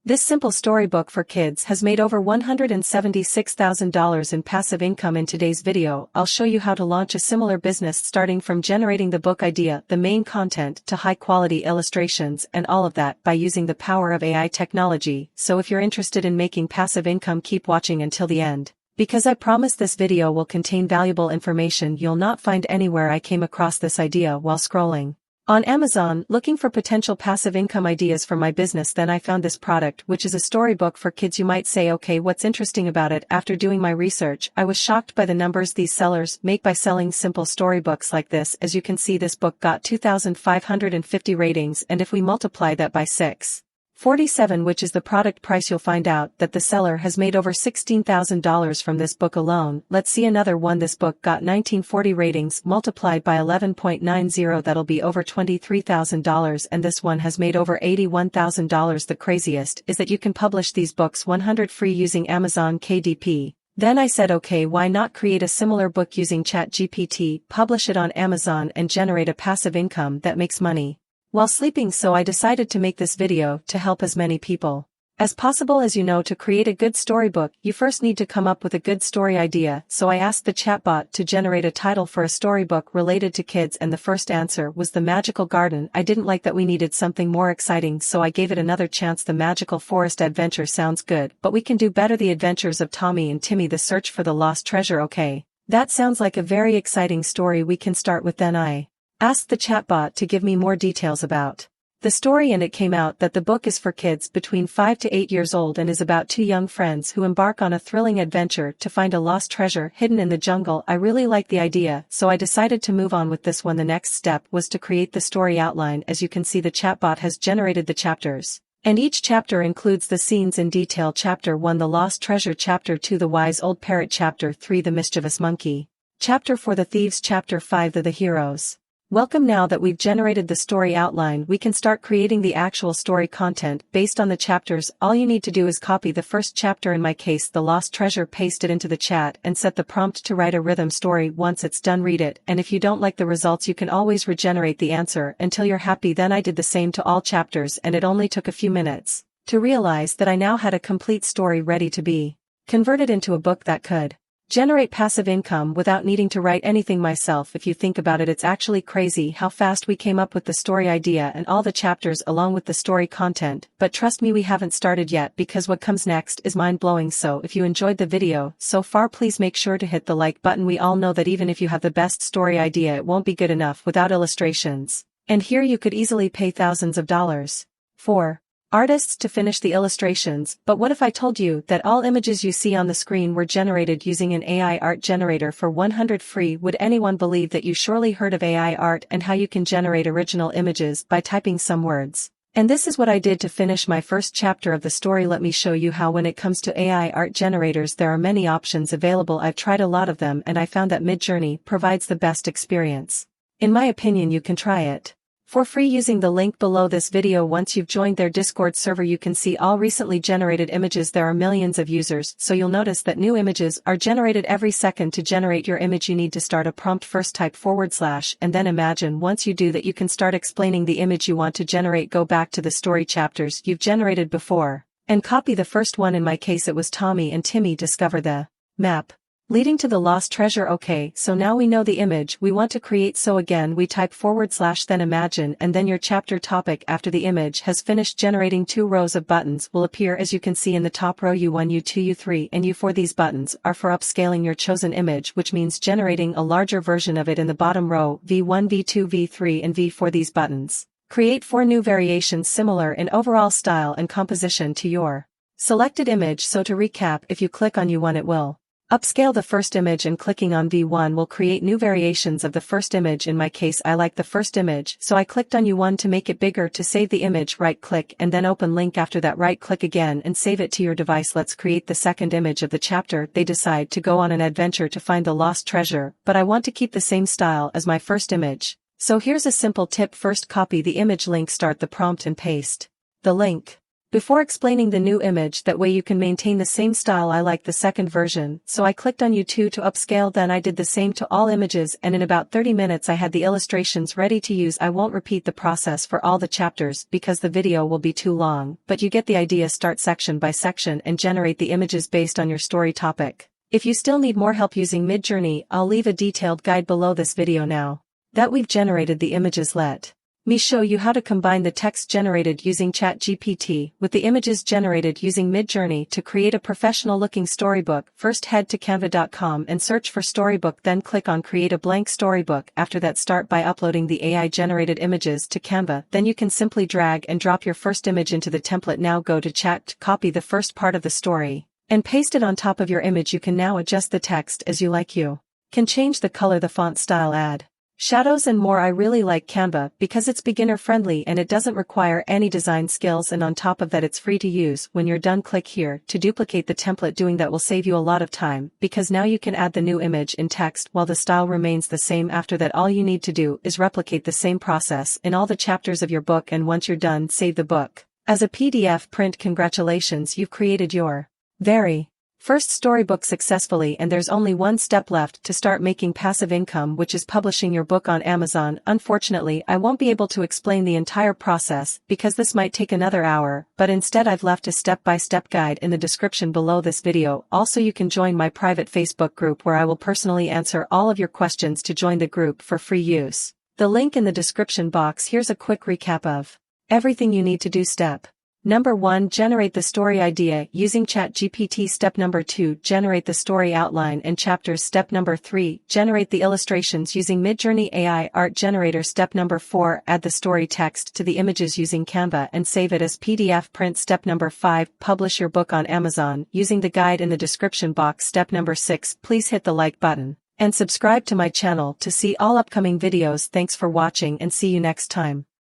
This simple storybook for kids has made over $176,000 in passive income. In today's video, I'll show you how to launch a similar business starting from generating the book idea, the main content, to high-quality illustrations and all of that by using the power of AI technology. So if you're interested in making passive income, keep watching until the end, because I promise this video will contain valuable information you'll not find anywhere. I came across this idea while scrolling on Amazon, looking for potential passive income ideas for my business. Then I found this product, which is a storybook for kids. You might say, okay, what's interesting about it? After doing my research, I was shocked by the numbers these sellers make by selling simple storybooks like this. As you can see, this book got 2,550 ratings, and if we multiply that by 6.47, which is the product price, you'll find out that the seller has made over $16,000 from this book alone. Let's see another one. This book got 1940 ratings, multiplied by 11.90, that'll be over $23,000, and this one has made over $81,000. The craziest is that you can publish these books 100 free using Amazon KDP. Then I said, okay, why not create a similar book using chat-gpt, publish it on Amazon, and generate a passive income that makes money while sleeping? So I decided to make this video to help as many people as possible. As you know, to create a good storybook, you first need to come up with a good story idea. So I asked the chatbot to generate a title for a storybook related to kids, and the first answer was The Magical Garden. I didn't like that. We needed something more exciting, so I gave it another chance. The Magical Forest Adventure sounds good, but we can do better. The Adventures of Tommy and Timmy, The Search for the Lost Treasure. Okay, that sounds like a very exciting story we can start with. Then I asked the chatbot to give me more details about the story, and it came out that the book is for kids between 5 to 8 years old and is about two young friends who embark on a thrilling adventure to find a lost treasure hidden in the jungle. I really liked the idea, so I decided to move on with this one. The next step was to create the story outline. As you can see, the chatbot has generated the chapters, and each chapter includes the scenes in detail. Chapter 1, The Lost Treasure. Chapter 2, The Wise Old Parrot. Chapter 3, The Mischievous Monkey. Chapter 4, The Thieves. Chapter 5, The Heroes. Welcome. Now that we've generated the story outline, we can start creating the actual story content based on the chapters. All you need to do is copy the first chapter, in my case The Lost Treasure, paste it into the chat, and set the prompt to write a rhythm story. Once it's done, read it, and if you don't like the results, you can always regenerate the answer until you're happy. Then I did the same to all chapters, and it only took a few minutes to realize that I now had a complete story ready to be converted into a book that could generate passive income without needing to write anything myself. If you think about it, it's actually crazy how fast we came up with the story idea and all the chapters along with the story content. But trust me, we haven't started yet, because what comes next is mind-blowing. So if you enjoyed the video so far, please make sure to hit the like button. We all know that even if you have the best story idea, it won't be good enough without illustrations. And here you could easily pay thousands of dollars for artists to finish the illustrations. But what if I told you that all images you see on the screen were generated using an AI art generator for 100 free? Would anyone believe that? You surely heard of AI art and how you can generate original images by typing some words. And this is what I did to finish my first chapter of the story. Let me show you how. When it comes to AI art generators, there are many options available. I've tried a lot of them, and I found that Midjourney provides the best experience. In my opinion, you can try it for free using the link below this video. Once you've joined their Discord server, you can see all recently generated images. There are millions of users, so you'll notice that new images are generated every second. To generate your image, you need to start a prompt. First type / and then imagine. Once you do that, you can start explaining the image you want to generate. Go back to the story chapters you've generated before and copy the first one. In my case, it was Tommy and Timmy discover the map leading to the lost treasure. Okay, so now we know the image we want to create. So again, we type / then imagine, and then your chapter topic. After the image has finished generating, 2 rows of buttons will appear. As you can see in the top row, U1, U2, U3, and U4. These buttons are for upscaling your chosen image, which means generating a larger version of it. In the bottom row, V1, V2, V3, and V4. These buttons create 4 new variations similar in overall style and composition to your selected image. So to recap, if you click on U1, it will upscale the first image, and clicking on V1 will create new variations of the first image. In my case, I like the first image, so I clicked on U1 to make it bigger. To save the image, right-click and then open link. After that, right-click again and save it to your device. Let's create the second image of the chapter. They decide to go on an adventure to find the lost treasure, but I want to keep the same style as my first image. So here's a simple tip. First, copy the image link, start the prompt, and paste the link Before explaining the new image, that way you can maintain the same style, I like the second version, so I clicked on U2 to upscale, then I did the same to all images, and in about 30 minutes I had the illustrations ready to use. I won't repeat the process for all the chapters because the video will be too long, but you get the idea. Start section by section and generate the images based on your story topic. If you still need more help using Midjourney, I'll leave a detailed guide below this video. Now that we've generated the images, let me show you how to combine the text generated using chat-gpt with the images generated using Midjourney to create a professional-looking storybook. First, head to canva.com and search for storybook, then click on create a blank storybook. After that, start by uploading the AI-generated images to Canva. Then you can simply drag and drop your first image into the template. Now go to chat, copy the first part of the story, and paste it on top of your image. You can now adjust the text as you like. You can change the color, the font style, add shadows and more. I really like Canva because it's beginner friendly and it doesn't require any design skills, and on top of that it's free to use. When you're done, click here to duplicate the template. Doing that will save you a lot of time because now you can add the new image in text while the style remains the same. After that, all you need to do is replicate the same process in all the chapters of your book, and once you're done, save the book as a PDF print. Congratulations, you've created your very first storybook successfully, and there's only one step left to start making passive income, which is publishing your book on Amazon. Unfortunately, I won't be able to explain the entire process because this might take another hour, but instead I've left a step-by-step guide in the description below this video. Also, you can join my private Facebook group where I will personally answer all of your questions. To join the group for free, use the link in the description box. Here's a quick recap of everything you need to do. Step Number 1. Generate the story idea using chat-gpt. Step number 2. Generate the story outline and chapters. Step number 3. Generate the illustrations using Midjourney AI art generator. Step number 4. Add the story text to the images using Canva and save it as PDF print. Step number 5. Publish your book on Amazon using the guide in the description box. Step number 6. Please hit the like button and subscribe to my channel to see all upcoming videos. Thanks for watching and see you next time.